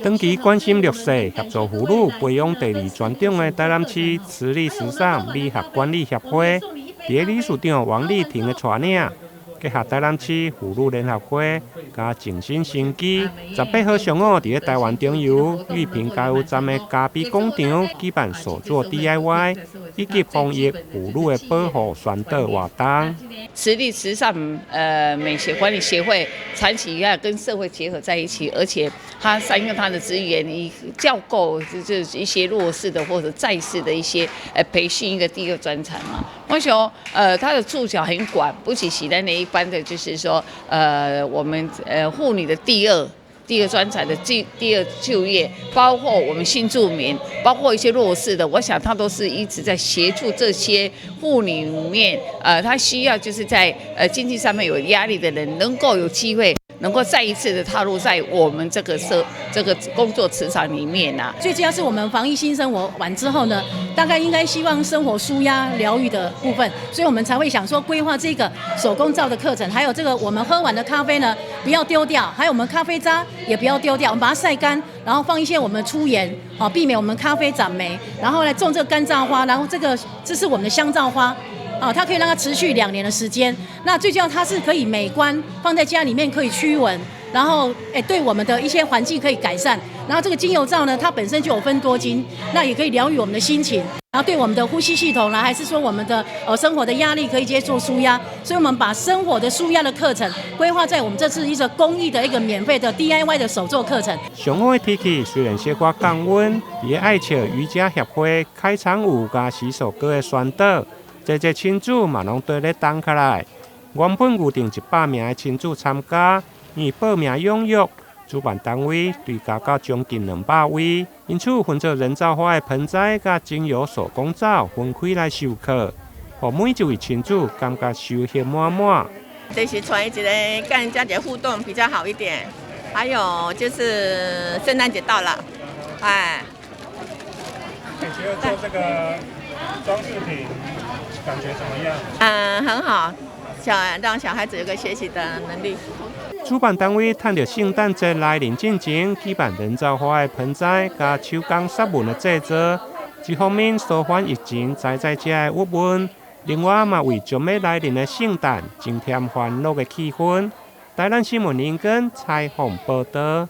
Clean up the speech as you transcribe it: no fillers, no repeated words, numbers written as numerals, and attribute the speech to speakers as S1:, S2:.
S1: 长期关心绿色，协助妇女培养第二专长的台南市慈利时尚美学管理协会，伫理事长王丽婷的带领，结合台南市妇女联合会加静心生机，18号上午伫台湾中油玉屏加油站的咖啡广场举办手作 DIY 以及防疫妇女的保护宣导活动。
S2: 慈利时尚美学管理协会长期跟社会结合在一起，而且它善用它的资源，以教构就是一些弱势的或者在世的一些培训一个第二专长嘛。我想它的触角很广，不只是在那一般的，就是说我们妇女的第二专长的第二就业，包括我们新住民，包括一些弱势的，我想他都是一直在协助这些妇女里面，他需要就是在经济上面有压力的人，能够有机会，能够再一次的踏入在我们这个工作职场里面啊。
S3: 最主要是我们防疫新生活完之后呢，大概应该希望生活舒压疗愈的部分，所以我们才会想说规划这个手工皂的课程，还有这个我们喝完的咖啡呢不要丢掉，还有我们咖啡渣也不要丢掉，我们把它晒干，然后放一些我们粗盐，避免我们咖啡长霉，然后来种这个干燥花，然后这是我们的香皂花。它可以让它持续2年的时间。那最重要，它是可以美观，放在家里面可以驱蚊，然后对我们的一些环境可以改善。然后这个精油皂呢，它本身就有分多精，那也可以疗愈我们的心情，然后对我们的呼吸系统啦，还是说我们的生活的压力可以直接做舒压。所以我们把生活的舒压的课程规划在我们这次一个公益的一个免费的 DIY 的手作课程。
S1: 上午的天气虽然小可降温，伫爱笑瑜伽协会开场舞加洗手歌的宣导。这亲子嘛拢对咧等起来，原本预定100名的亲子参加，因报名踊跃，主办单位追加到将近200位，因此分做人造花的盆栽甲精油手工皂分开来授课，让每一位亲子感觉收获满满。
S4: 就是传一个跟人家的互动比较好一点，还有就是圣诞节到了，
S1: 你觉得做这个装饰品？感觉怎么样？
S4: 很好，让小孩子有个学习的能力。
S1: 主办单位趁着圣诞节来临进前，举办人造花的盆栽加手工纱纹的制作，一方面舒缓疫情在遮的郁闷，另外嘛为将要来临的圣诞增添欢乐的气氛。台南新闻林根采访报道。